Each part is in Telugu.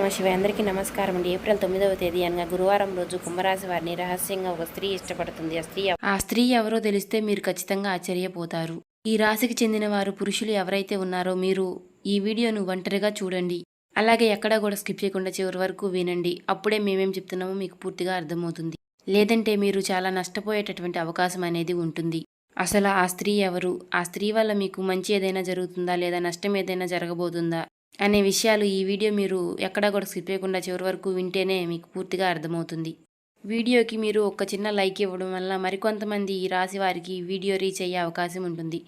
నమఃశివాయ. అందరికీ నమస్కారం అండి. ఏప్రిల్ 9వ తేదీ అనగా గురువారం రోజు కుంభరాశి వారిని రహస్యంగా ఒక స్త్రీ ఇష్టపడుతుంది. ఆ స్త్రీ ఎవరో తెలిస్తే మీరు ఖచ్చితంగా ఆశ్చర్యపోతారు. ఈ రాశికి చెందిన వారు పురుషులు ఎవరైతే ఉన్నారో మీరు ఈ వీడియోను ఒంటరిగా చూడండి. అలాగే ఎక్కడా కూడా స్కిప్ చేయకుండా చివరి వరకు వినండి. అప్పుడే మేమేం చెప్తున్నామో మీకు పూర్తిగా అర్థమవుతుంది. లేదంటే మీరు చాలా నష్టపోయేటటువంటి అవకాశం అనేది ఉంటుంది. అసలు ఆ స్త్రీ ఎవరు? ఆ స్త్రీ వల్ల మీకు మంచి ఏదైనా జరుగుతుందా లేదా నష్టం ఏదైనా జరగబోతుందా అనే విషయాలు ఈ వీడియో మీరు ఎక్కడా కూడా స్కిప్ చేయకుండా చివరి వరకు వింటేనే మీకు పూర్తిగా అర్థమవుతుంది. వీడియోకి మీరు ఒక చిన్న లైక్ ఇవ్వడం వల్ల మరికొంతమంది ఈ రాశి వారికి వీడియో రీచ్ అయ్యే అవకాశం ఉంటుంది.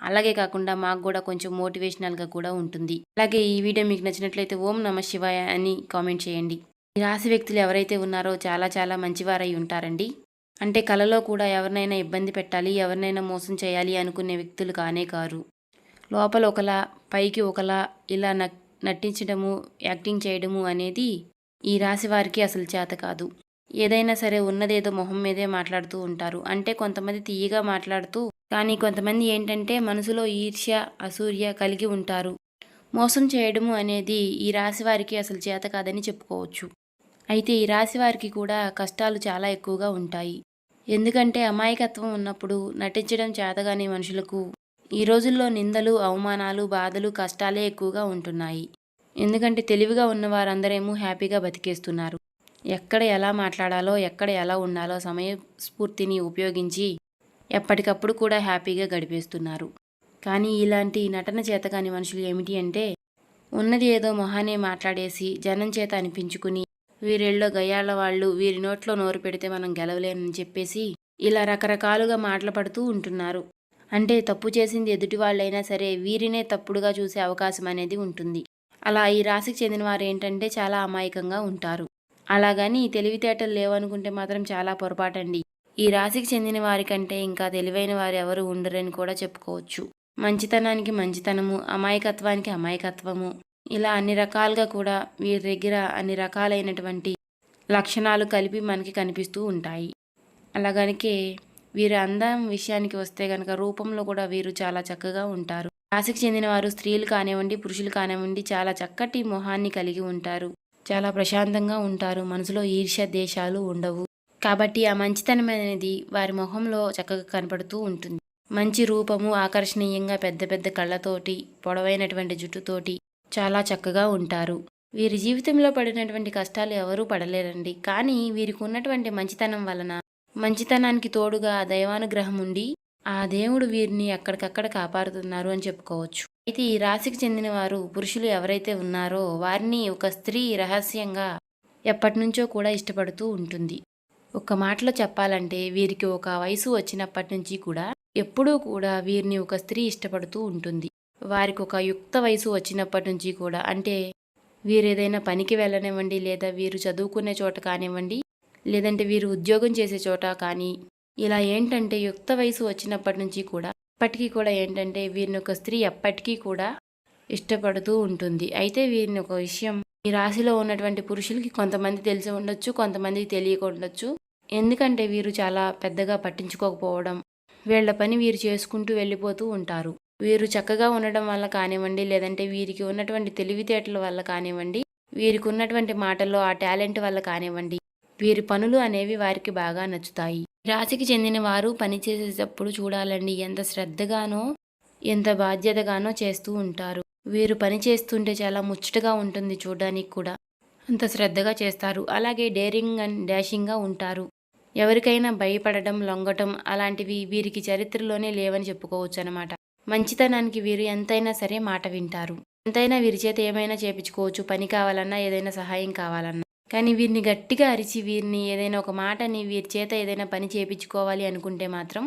అలాగే కాకుండా మాకు కూడా కొంచెం మోటివేషనల్గా కూడా ఉంటుంది. అలాగే ఈ వీడియో మీకు నచ్చినట్లయితే ఓం నమ శివాయ అని కామెంట్ చేయండి. ఈ రాశి వ్యక్తులు ఎవరైతే ఉన్నారో చాలా చాలా మంచివారై ఉంటారండి. అంటే కలలో కూడా ఎవరినైనా ఇబ్బంది పెట్టాలి, ఎవరినైనా మోసం చేయాలి అనుకునే వ్యక్తులు కానే కారు. లోపల ఒకలా పైకి ఒకలా ఇలా నటించడము, యాక్టింగ్ చేయడము అనేది ఈ రాశి వారికి అసలు చేత కాదు. ఏదైనా సరే ఉన్నదేదో మొహం మీదే మాట్లాడుతూ ఉంటారు. అంటే కొంతమంది తీయగా మాట్లాడుతూ, కానీ కొంతమంది ఏంటంటే మనసులో ఈర్ష్య, అసూయ కలిగి ఉంటారు. మోసం చేయడము అనేది ఈ రాశి వారికి అసలు చేత కాదని చెప్పుకోవచ్చు. అయితే ఈ రాశి వారికి కూడా కష్టాలు చాలా ఎక్కువగా ఉంటాయి. ఎందుకంటే అమాయకత్వం ఉన్నప్పుడు నటించడం చేతగాని మనుషులకు ఈ రోజుల్లో నిందలు, అవమానాలు, బాధలు, కష్టాలే ఎక్కువగా ఉంటున్నాయి. ఎందుకంటే తెలివిగా ఉన్న వారందరేమో హ్యాపీగా బతికేస్తున్నారు. ఎక్కడ ఎలా మాట్లాడాలో, ఎక్కడ ఎలా ఉండాలో సమయస్ఫూర్తిని ఉపయోగించి ఎప్పటికప్పుడు కూడా హ్యాపీగా గడిపేస్తున్నారు. కానీ ఇలాంటి నటన చేతకాని మనుషులు ఏమిటి అంటే ఉన్నది ఏదో మొహానే మాట్లాడేసి జనం చేత అనిపించుకుని వీరిళ్ళో గయ్యాళ్ళ వాళ్ళు, వీరి నోట్లో నోరు పెడితే మనం గెలవలేనని చెప్పేసి ఇలా రకరకాలుగా మాటలు పడుతూ ఉంటున్నారు. అంటే తప్పు చేసింది ఎదుటి వాళ్ళైనా సరే వీరినే తప్పుడుగా చూసే అవకాశం అనేది ఉంటుంది. అలా ఈ రాశికి చెందిన వారు ఏంటంటే చాలా అమాయకంగా ఉంటారు. అలాగని తెలివితేటలు లేవనుకుంటే మాత్రం చాలా పొరపాటండి. ఈ రాశికి చెందిన వారికంటే ఇంకా తెలివైన వారు ఎవరు ఉండరని కూడా చెప్పుకోవచ్చు. మంచితనానికి మంచితనము, అమాయకత్వానికి అమాయకత్వము, ఇలా అన్ని రకాలుగా కూడా వీరి దగ్గర అన్ని రకాలైనటువంటి లక్షణాలు కలిపి మనకి కనిపిస్తూ ఉంటాయి. అలాగనికే వీరి అందం విషయానికి వస్తే గనక రూపంలో కూడా వీరు చాలా చక్కగా ఉంటారు. రాశికి చెందిన వారు స్త్రీలు కానివ్వండి, పురుషులు కానివ్వండి చాలా చక్కటి మొహాన్ని కలిగి ఉంటారు. చాలా ప్రశాంతంగా ఉంటారు. మనసులో ఈర్ష్య, ద్వేషాలు ఉండవు. కాబట్టి ఆ మంచితనం అనేది వారి మొహంలో చక్కగా కనపడుతూ ఉంటుంది. మంచి రూపము, ఆకర్షణీయంగా పెద్ద పెద్ద కళ్ళతోటి, పొడవైనటువంటి జుట్టుతోటి చాలా చక్కగా ఉంటారు. వీరి జీవితంలో పడినటువంటి కష్టాలు ఎవరూ పడలేరండి. కానీ వీరికి ఉన్నటువంటి మంచితనం వలన, మంచితనానికి తోడుగా ఆ దైవానుగ్రహం ఉండి ఆ దేవుడు వీరిని ఎక్కడికక్కడ కాపాడుతున్నారు అని చెప్పుకోవచ్చు. అయితే ఈ రాశికి చెందిన వారు పురుషులు ఎవరైతే ఉన్నారో వారిని ఒక స్త్రీ రహస్యంగా ఎప్పటినుంచో కూడా ఇష్టపడుతూ ఉంటుంది. ఒక్క మాటలో చెప్పాలంటే వీరికి ఒక వయసు వచ్చినప్పటి నుంచి కూడా ఎప్పుడూ కూడా వీరిని ఒక స్త్రీ ఇష్టపడుతూ ఉంటుంది. వారికి ఒక యుక్త వయసు వచ్చినప్పటి నుంచి కూడా, అంటే వీరు ఏదైనా పనికి వెళ్ళనివ్వండి, లేదా వీరు చదువుకునే చోట కానివ్వండి, లేదంటే వీరు ఉద్యోగం చేసే చోట కానీ, ఇలా ఏంటంటే యుక్త వయసు వచ్చినప్పటి నుంచి కూడా ఇప్పటికీ కూడా ఏంటంటే వీరిని ఒక స్త్రీ ఎప్పటికీ కూడా ఇష్టపడుతూ ఉంటుంది. అయితే వీరిని ఒక విషయం ఈ రాశిలో ఉన్నటువంటి పురుషులకి కొంతమంది తెలిసి ఉండొచ్చు, కొంతమందికి తెలియకుండొచ్చు. ఎందుకంటే వీరు చాలా పెద్దగా పట్టించుకోకపోవడం, వీళ్ళ పని వీరు చేసుకుంటూ వెళ్ళిపోతూ ఉంటారు. వీరు చక్కగా ఉండడం వల్ల కానివ్వండి, లేదంటే వీరికి ఉన్నటువంటి తెలివితేటల వల్ల కానివ్వండి, వీరికి ఉన్నటువంటి మాటల్లో ఆ టాలెంట్ వల్ల కానివ్వండి, వీరి పనులు అనేవి వారికి బాగా నచ్చుతాయి. రాశికి చెందిన వారు పనిచేసేటప్పుడు చూడాలండి ఎంత శ్రద్ధగానో, ఎంత బాధ్యతగానో చేస్తూ ఉంటారు. వీరు పని చేస్తుంటే చాలా ముచ్చటగా ఉంటుంది చూడడానికి కూడా. అంత శ్రద్ధగా చేస్తారు. అలాగే డేరింగ్ అండ్ డాషింగ్గా ఉంటారు. ఎవరికైనా భయపడడం, లొంగటం అలాంటివి వీరికి చరిత్రలోనే లేవని చెప్పుకోవచ్చు అనమాట. మంచితనానికి వీరు ఎంతైనా సరే మాట వింటారు. ఎంతైనా వీరి చేత ఏమైనా చేపించుకోవచ్చు. పని కావాలన్నా, ఏదైనా సహాయం కావాలన్నా. కానీ వీరిని గట్టిగా అరిచి వీరిని ఏదైనా ఒక మాటని వీరి చేత ఏదైనా పని చేపించుకోవాలి అనుకుంటే మాత్రం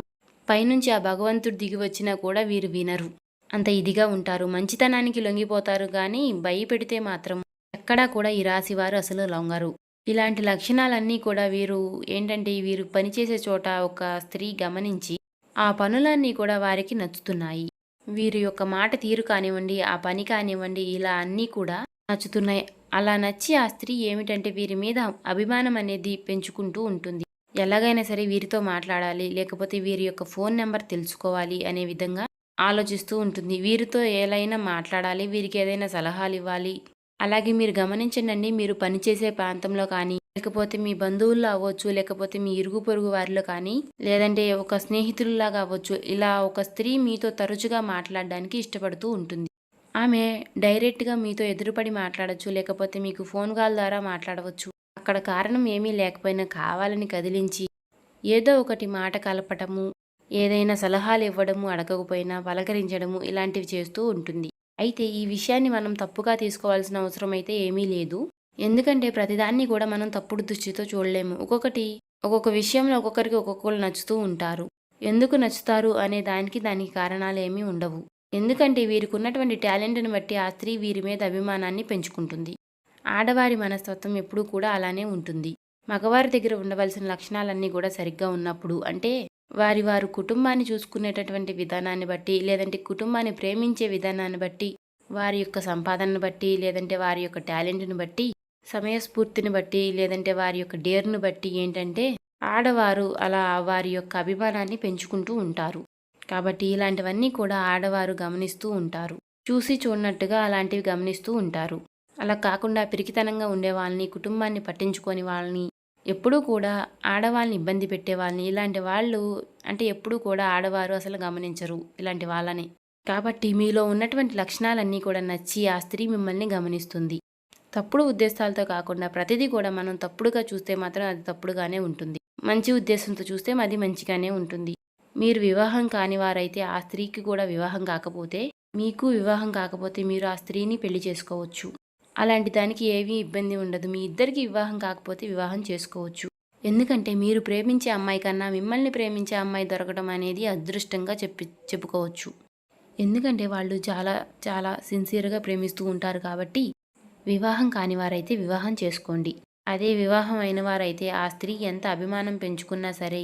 పైనుంచి ఆ భగవంతుడు దిగి వచ్చినా కూడా వీరు వినరు. అంత ఇదిగా ఉంటారు. మంచితనానికి లొంగిపోతారు కానీ భయపెడితే మాత్రం ఎక్కడా కూడా ఈ రాశి వారు అసలు లొంగరు. ఇలాంటి లక్షణాలన్నీ కూడా వీరు ఏంటంటే వీరు పనిచేసే చోట ఒక స్త్రీ గమనించి ఆ పనులన్నీ కూడా వారికి నచ్చుతున్నాయి. వీరి యొక్క మాట తీరు కానివ్వండి, ఆ పని కానివ్వండి, ఇలా అన్నీ కూడా నచ్చుతున్నాయి. అలా నచ్చి ఆ స్త్రీ ఏమిటంటే వీరి మీద అభిమానం అనేది పెంచుకుంటూ ఉంటుంది. ఎలాగైనా సరే వీరితో మాట్లాడాలి, లేకపోతే వీరి యొక్క ఫోన్ నెంబర్ తెలుసుకోవాలి అనే విధంగా ఆలోచిస్తూ ఉంటుంది. వీరితో ఏలైనా మాట్లాడాలి, వీరికి ఏదైనా సలహాలు ఇవ్వాలి అలాగే మీరు గమనించండి, మీరు పనిచేసే ప్రాంతంలో కానీ, లేకపోతే మీ బంధువుల్లో అవ్వచ్చు, లేకపోతే మీ ఇరుగు పొరుగు వారిలో కానీ, లేదంటే ఒక స్నేహితుల్లాగా అవ్వచ్చు, ఇలా ఒక స్త్రీ మీతో తరచుగా మాట్లాడడానికి ఇష్టపడుతూ ఉంటుంది. ఆమె డైరెక్ట్‌గా మీతో ఎదురుపడి మాట్లాడొచ్చు, లేకపోతే మీకు ఫోన్ కాల్ ద్వారా మాట్లాడవచ్చు. అక్కడ కారణం ఏమీ లేకపోయినా కావాలని కదిలించి, ఏదో ఒకటి మాట కలపటము, ఏదైనా సలహాలు ఇవ్వడము, అడగకపోయినా పలకరించడము ఇలాంటివి చేస్తూ ఉంటుంది. అయితే ఈ విషయాన్ని మనం తప్పుగా తీసుకోవాల్సిన అవసరం అయితే ఏమీ లేదు. ఎందుకంటే ప్రతిదాన్ని కూడా మనం తప్పుడు దృష్టితో చూడలేము. ఒక్కొక్క విషయంలో ఒక్కొక్కరికి ఒక్కొక్కళ్ళు నచ్చుతూ ఉంటారు. ఎందుకు నచ్చుతారు అనే దానికి కారణాలేమీ ఉండవు. ఎందుకంటే వీరికున్నటువంటి టాలెంట్‌ని బట్టి ఆ స్త్రీ వీరి మీద అభిమానాన్ని పెంచుకుంటుంది. ఆడవారి మనస్తత్వం ఎప్పుడూ కూడా అలానే ఉంటుంది. మగవారి దగ్గర ఉండవలసిన లక్షణాలన్నీ కూడా సరిగ్గా ఉన్నప్పుడు, అంటే వారు కుటుంబాన్ని చూసుకునేటటువంటి విధానాన్ని బట్టి, లేదంటే కుటుంబాన్ని ప్రేమించే విధానాన్ని బట్టి, వారి యొక్క సంపాదనను బట్టి, లేదంటే వారి యొక్క టాలెంట్‌ని బట్టి, సమయస్ఫూర్తిని బట్టి, లేదంటే వారి యొక్క డేర్‌ను బట్టి ఏంటంటే ఆడవారు అలా వారి యొక్క అభిమానాన్ని పెంచుకుంటూ ఉంటారు. కాబట్టి ఇలాంటివన్నీ కూడా ఆడవారు గమనిస్తూ ఉంటారు. చూసి చూడనట్టుగా అలాంటివి గమనిస్తూ ఉంటారు. అలా కాకుండా పిరికితనంగా ఉండే వాళ్ళని, కుటుంబాన్ని పట్టించుకోని వాళ్ళని, ఎప్పుడూ కూడా ఆడవాళ్ళని ఇబ్బంది పెట్టే వాళ్ళని, ఇలాంటి వాళ్ళు అంటే ఎప్పుడూ కూడా ఆడవారు అసలు గమనించరు ఇలాంటి వాళ్ళని. కాబట్టి మీలో ఉన్నటువంటి లక్షణాలన్నీ కూడా నచ్చి ఆ స్త్రీ మిమ్మల్ని గమనిస్తుంది. తప్పుడు ఉద్దేశాలతో కాకుండా ప్రతిదీ కూడా మనం తప్పుడుగా చూస్తే మాత్రం అది తప్పుడుగానే ఉంటుంది. మంచి ఉద్దేశంతో చూస్తే అది మంచిగానే ఉంటుంది. మీరు వివాహం కాని వారైతే ఆ స్త్రీకి కూడా వివాహం కాకపోతే, మీకు వివాహం కాకపోతే మీరు ఆ స్త్రీని పెళ్లి చేసుకోవచ్చు. అలాంటి దానికి ఏమీ ఇబ్బంది ఉండదు. మీ ఇద్దరికి వివాహం కాకపోతే వివాహం చేసుకోవచ్చు. ఎందుకంటే మీరు ప్రేమించే అమ్మాయి కన్నా మిమ్మల్ని ప్రేమించే అమ్మాయి దొరకడం అనేది అదృష్టంగా చెప్పుకోవచ్చు. ఎందుకంటే వాళ్ళు చాలా చాలా సిన్సియర్‌గా ప్రేమిస్తూ ఉంటారు కాబట్టి, వివాహం కాని వారైతే వివాహం చేసుకోండి. అదే వివాహం అయిన వారైతే ఆ స్త్రీ ఎంత అభిమానం పెంచుకున్నా సరే,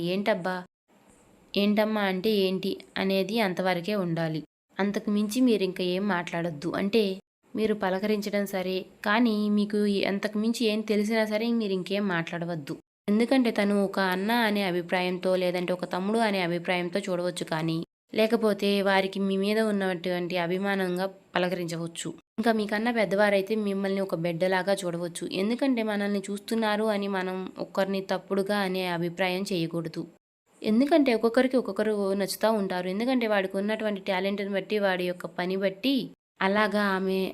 ఏంటమ్మా అంటే ఏంటి అనేది అంతవరకే ఉండాలి. అంతకు మించి మీరింక ఏం మాట్లాడొద్దు. అంటే మీరు పలకరించడం సరే, కానీ మీకు అంతకు మించి ఏం తెలిసినా సరే మీరింకేం మాట్లాడవద్దు. ఎందుకంటే తను ఒక అన్న అనే అభిప్రాయంతో, లేదంటే ఒక తమ్ముడు అనే అభిప్రాయంతో చూడవచ్చు కానీ, లేకపోతే వారికి మీ మీద ఉన్నటువంటి అభిమానంగా పలకరించవచ్చు. ఇంకా మీకన్నా పెద్దవారైతే మిమ్మల్ని ఒక బిడ్డలాగా చూడవచ్చు. ఎందుకంటే మనల్ని చూస్తున్నారు అని మనం ఒక్కరిని తప్పుడుగా అనే అభిప్రాయం చేయకూడదు. ఎందుకంటే ఒక్కొక్కరికి ఒక్కొక్కరు నచ్చుతా ఉంటారు. ఎందుకంటే వాడికి ఉన్నటువంటి టాలెంట్‌ని బట్టి, వాడి యొక్క పని బట్టి అలాగా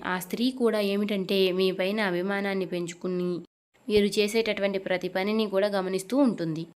ఆ స్త్రీ కూడా ఏమిటంటే మీ పైన అభిమానాన్ని పెంచుకుని, మీరు చేసేటటువంటి ప్రతి పనిని కూడా గమనిస్తూ ఉంటుంది.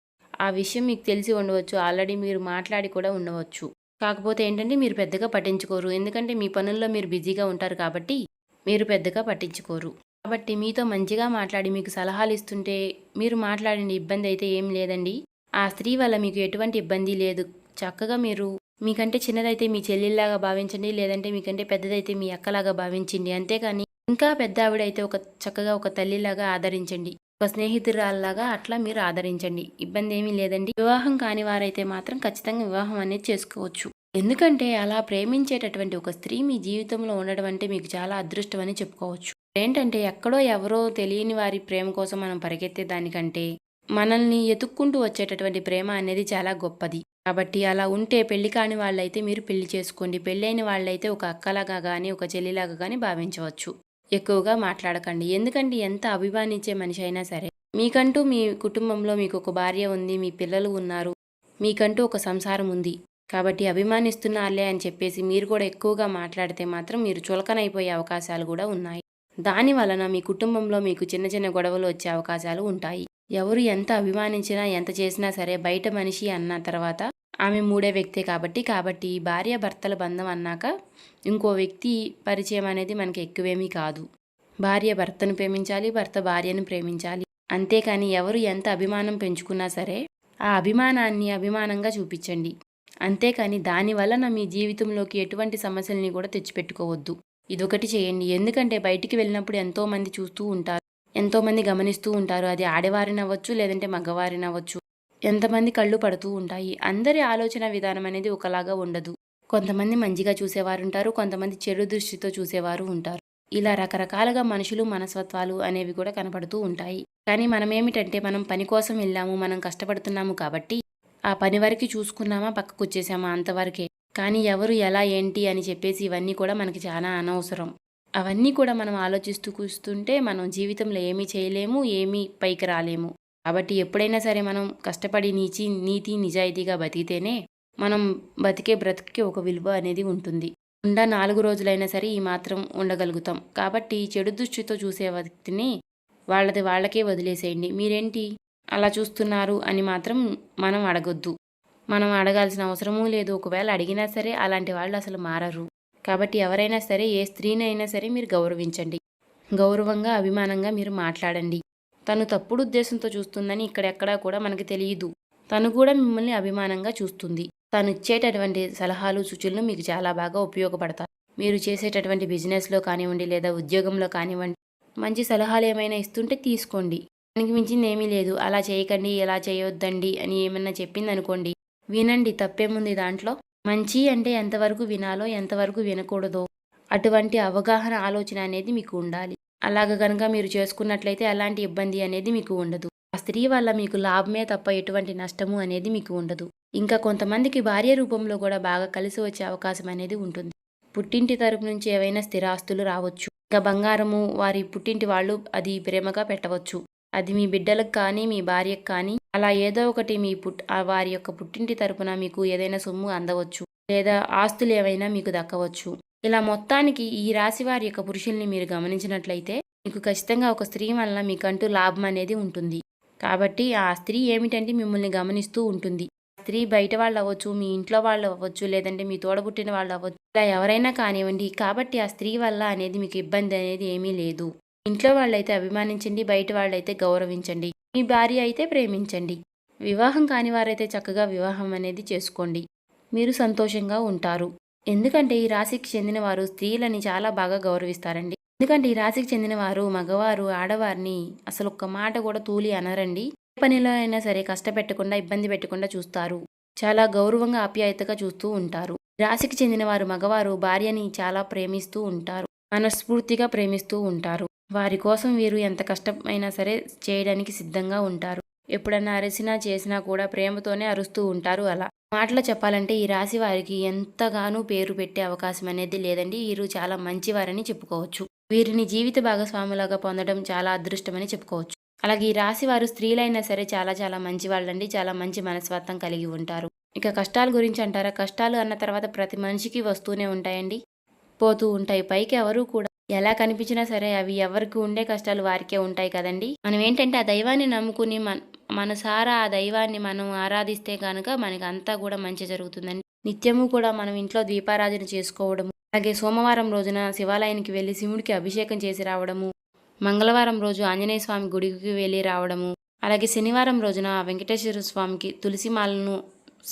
ఆ విషయం మీకు తెలిసి ఉండవచ్చు. ఆల్రెడీ మీరు మాట్లాడి కూడా ఉండవచ్చు. కాకపోతే ఏంటంటే మీరు పెద్దగా పట్టించుకోరు. ఎందుకంటే మీ పనుల్లో మీరు బిజీగా ఉంటారు కాబట్టి మీరు పెద్దగా పట్టించుకోరు. కాబట్టి మీతో మంచిగా మాట్లాడి మీకు సలహాలు ఇస్తుంటే మీరు మాట్లాడండి. ఇబ్బంది అయితే ఏం లేదండి. ఆ స్త్రీ వల్ల మీకు ఎటువంటి ఇబ్బంది లేదు. చక్కగా మీరు మీకంటే చిన్నదైతే మీ చెల్లెల్లాగా భావించండి. లేదంటే మీకంటే పెద్దదైతే మీ అక్కలాగా భావించండి. అంతేకాని ఇంకా పెద్ద ఆవిడైతే చక్కగా ఒక తల్లిలాగా ఆదరించండి. ఒక స్నేహితురాల్లాగా అట్లా మీరు ఆదరించండి. ఇబ్బంది ఏమీ లేదండి. వివాహం కాని వారైతే మాత్రం ఖచ్చితంగా వివాహం అనేది చేసుకోవచ్చు. ఎందుకంటే అలా ప్రేమించేటటువంటి ఒక స్త్రీ మీ జీవితంలో ఉండడం అంటే మీకు చాలా అదృష్టం అని చెప్పుకోవచ్చు. ఏంటంటే ఎక్కడో ఎవరో తెలియని వారి ప్రేమ కోసం మనం పరిగెత్తే దానికంటే మనల్ని ఎతుక్కుంటూ వచ్చేటటువంటి ప్రేమ అనేది చాలా గొప్పది. కాబట్టి అలా ఉంటే పెళ్లి కాని వాళ్ళైతే మీరు పెళ్లి చేసుకోండి. పెళ్ళైన వాళ్ళైతే ఒక అక్కలాగా గానీ, ఒక చెల్లిలాగా గానీ భావించవచ్చు. ఎక్కువగా మాట్లాడకండి. ఎందుకంటే ఎంత అభిమానించే మనిషి అయినా సరే, మీకంటూ మీ కుటుంబంలో మీకు ఒక భార్య ఉంది, మీ పిల్లలు ఉన్నారు, మీకంటూ ఒక సంసారం ఉంది. కాబట్టి అభిమానిస్తున్నారులే అని చెప్పేసి మీరు కూడా ఎక్కువగా మాట్లాడితే మాత్రం మీరు చులకనైపోయే అవకాశాలు కూడా ఉన్నాయి. దాని వలన మీ కుటుంబంలో మీకు చిన్న చిన్న గొడవలు వచ్చే అవకాశాలు ఉంటాయి. ఎవరు ఎంత అభిమానించినా, ఎంత చేసినా సరే బయట మనిషి అన్న తర్వాత ఆమె మూడే వ్యక్తే కాబట్టి భార్యాభర్తల బంధం అన్నాక ఇంకో వ్యక్తి పరిచయం అనేది మనకి ఎక్కువేమీ కాదు. భార్య భర్తను ప్రేమించాలి, భర్త భార్యను ప్రేమించాలి. అంతేకాని ఎవరు ఎంత అభిమానం పెంచుకున్నా సరే ఆ అభిమానాన్ని అభిమానంగా చూపించండి. అంతేకాని దాని వలన మీ జీవితంలోకి ఎటువంటి సమస్యల్ని కూడా తెచ్చిపెట్టుకోవద్దు. ఇదొకటి చేయండి. ఎందుకంటే బయటికి వెళ్ళినప్పుడు ఎంతోమంది చూస్తూ ఉంటారు, ఎంతోమంది గమనిస్తూ ఉంటారు. అది ఆడవారినవ్వచ్చు, లేదంటే మగవారినవ్వచ్చు. ఎంతమంది కళ్ళు పడుతూ ఉంటాయి. అందరి ఆలోచన విధానం అనేది ఒకలాగా ఉండదు. కొంతమంది మంచిగా చూసేవారుంటారు, కొంతమంది చెడు దృష్టితో చూసేవారు ఉంటారు. ఇలా రకరకాలుగా మనుషులు, మనస్తత్వాలు అనేవి కూడా కనపడుతూ ఉంటాయి. కానీ మనమేమిటంటే మనం పని కోసం వెళ్ళాము, మనం కష్టపడుతున్నాము కాబట్టి ఆ పని వరకు చూసుకున్నామా, పక్కకొచ్చేసామా అంతవరకే. కానీ ఎవరు ఎలా ఏంటి అని చెప్పేసి ఇవన్నీ కూడా మనకి చాలా అనవసరం. అవన్నీ కూడా మనం ఆలోచిస్తూ కూస్తుంటే మనం జీవితంలో ఏమీ చేయలేము, ఏమీ పైకి రాలేము. కాబట్టి ఎప్పుడైనా సరే మనం కష్టపడి నీతి నిజాయితీగా బతికితేనే మనం బతికే బ్రతుకుకి ఒక విలువ అనేది ఉంటుంది. 4 రోజులైనా సరే ఈ మాత్రం ఉండగలుగుతాం. కాబట్టి చెడు దృష్టితో చూసే వ్యక్తిని వాళ్ళది వాళ్ళకే వదిలేసేయండి. మీరేంటి అలా చూస్తున్నారు అని మాత్రం మనం అడగొద్దు. మనం అడగాల్సిన అవసరమూ లేదు. ఒకవేళ అడిగినా సరే అలాంటి వాళ్ళు అసలు మారరు. కాబట్టి ఎవరైనా సరే ఏ స్త్రీనైనా సరే మీరు గౌరవించండి. గౌరవంగా, అభిమానంగా మీరు మాట్లాడండి. తను తప్పుడు ఉద్దేశంతో చూస్తుందని ఇక్కడెక్కడా కూడా మనకి తెలియదు. తను కూడా మిమ్మల్ని అభిమానంగా చూస్తుంది. తను ఇచ్చేటటువంటి సలహాలు, సూచనలు మీకు చాలా బాగా ఉపయోగపడతాయి. మీరు చేసేటటువంటి బిజినెస్‌లో కానివ్వండి, లేదా ఉద్యోగంలో కానివ్వండి, మంచి సలహాలు ఏమైనా ఇస్తుంటే తీసుకోండి. దానికి మించింది ఏమీ లేదు. అలా చేయకండి, ఇలా చేయొద్దండి అని ఏమన్నా చెప్పిందనుకోండి, వినండి, తప్పేముంది దాంట్లో. మంచి అంటే ఎంతవరకు వినాలో, ఎంతవరకు వినకూడదో అటువంటి అవగాహన, ఆలోచన అనేది మీకు ఉండాలి. అలాగ గనక మీరు చేసుకున్నట్లయితే అలాంటి ఇబ్బంది అనేది మీకు ఉండదు. ఆ స్త్రీ వల్ల మీకు లాభమే తప్ప ఎటువంటి నష్టము అనేది మీకు ఉండదు. ఇంకా కొంతమందికి భార్య రూపంలో కూడా బాగా కలిసి వచ్చే అవకాశం అనేది ఉంటుంది. పుట్టింటి తరపు నుంచి ఏవైనా స్థిరాస్తులు రావచ్చు. ఇంకా బంగారము వారి పుట్టింటి వాళ్ళు అది ప్రేమగా పెట్టవచ్చు. అది మీ బిడ్డలకు కానీ, మీ భార్యకు కానీ అలా ఏదో ఒకటి వారి యొక్క పుట్టింటి తరపున మీకు ఏదైనా సొమ్ము అందవచ్చు. లేదా ఆస్తులు ఏవైనా మీకు దక్కవచ్చు. ఇలా మొత్తానికి ఈ రాశి వారి యొక్క పురుషుల్ని మీరు గమనించినట్లయితే మీకు ఖచ్చితంగా ఒక స్త్రీ వలన మీకంటూ లాభం అనేది ఉంటుంది. కాబట్టి ఆ స్త్రీ ఏమిటంటే మిమ్మల్ని గమనిస్తూ ఉంటుంది. స్త్రీ బయట వాళ్ళు అవ్వచ్చు, మీ ఇంట్లో వాళ్ళు అవ్వచ్చు, లేదంటే మీ తోడబుట్టిన వాళ్ళు అవ్వచ్చు, ఇలా ఎవరైనా కానివ్వండి. కాబట్టి ఆ స్త్రీ వల్ల అనేది మీకు ఇబ్బంది అనేది ఏమీ లేదు. ఇంట్లో వాళ్ళైతే అభిమానించండి, బయట వాళ్ళైతే గౌరవించండి. మీ భార్య అయితే ప్రేమించండి. వివాహం కాని వారైతే చక్కగా వివాహం అనేది చేసుకోండి. మీరు సంతోషంగా ఉంటారు. ఎందుకంటే ఈ రాశికి చెందిన వారు స్త్రీలని చాలా బాగా గౌరవిస్తారండి. ఎందుకంటే ఈ రాశికి చెందిన వారు మగవారు ఆడవారిని అసలు ఒక్క మాట కూడా తూలి అనరండి. ఏ పనిలో అయినా సరే కష్టపెట్టకుండా, ఇబ్బంది పెట్టకుండా చూస్తారు. చాలా గౌరవంగా, ఆప్యాయతగా చూస్తూ ఉంటారు. రాశికి చెందిన వారు మగవారు భార్యని చాలా ప్రేమిస్తూ ఉంటారు. మనస్ఫూర్తిగా ప్రేమిస్తూ ఉంటారు. వారి కోసం వీరు ఎంత కష్టమైనా సరే చేయడానికి సిద్ధంగా ఉంటారు. ఎప్పుడన్నా అరిసినా చేసినా కూడా ప్రేమతోనే అరుస్తూ ఉంటారు. అలా మాటలో చెప్పాలంటే ఈ రాశి వారికి ఎంతగానో పేరు పెట్టే అవకాశం అనేది లేదండి. వీరు చాలా మంచివారని చెప్పుకోవచ్చు. వీరిని జీవిత భాగస్వాములాగా పొందడం చాలా అదృష్టమని చెప్పుకోవచ్చు. అలాగే ఈ రాశి వారు స్త్రీలైనా సరే చాలా చాలా మంచి వాళ్ళండి. చాలా మంచి మనస్తత్వం కలిగి ఉంటారు. ఇక కష్టాల గురించి అంటారా? కష్టాలు అన్న తర్వాత ప్రతి మనిషికి వస్తూనే ఉంటాయండి, పోతూ ఉంటాయి. పైకి ఎవరు కూడా ఎలా కనిపించినా సరే అవి ఎవరికి ఉండే కష్టాలు వారికే ఉంటాయి కదండి. మనం ఏంటంటే ఆ దైవాన్ని నమ్ముకుని మనసారా ఆ దైవాన్ని మనం ఆరాధిస్తే కనుక మనకి అంతా కూడా మంచి జరుగుతుందండి. నిత్యము కూడా మనం ఇంట్లో దీపారాధన చేసుకోవడము, అలాగే సోమవారం రోజున శివాలయానికి వెళ్ళి శివుడికి అభిషేకం చేసి రావడము, మంగళవారం రోజు ఆంజనేయ స్వామి గుడికి వెళ్ళి రావడము, అలాగే శనివారం రోజున వెంకటేశ్వర స్వామికి తులసి మాలను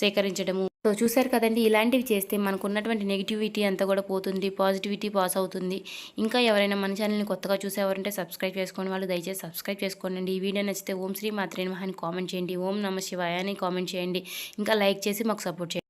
సేకరించడము. సో చూశారు కదండి, ఇలాంటివి చేస్తే మనకు ఉన్నటువంటి నెగిటివిటీ అంతా కూడా పోతుంది, పాజిటివిటీ పాస్ అవుతుంది. ఇంకా ఎవరైనా మన ఛానల్ని కొత్తగా చూసేవారంటే సబ్స్క్రైబ్ చేసుకోండి. వాళ్ళు దయచేసి సబ్స్క్రైబ్ చేసుకోండి. ఈ వీడియో నచ్చితే ఓం శ్రీ మాత్రే నమః అని కామెంట్ చేయండి. ఓం నమ శివాయ అని కామెంట్ చేయండి. ఇంకా లైక్ చేసి మాకు సపోర్ట్ చేయండి.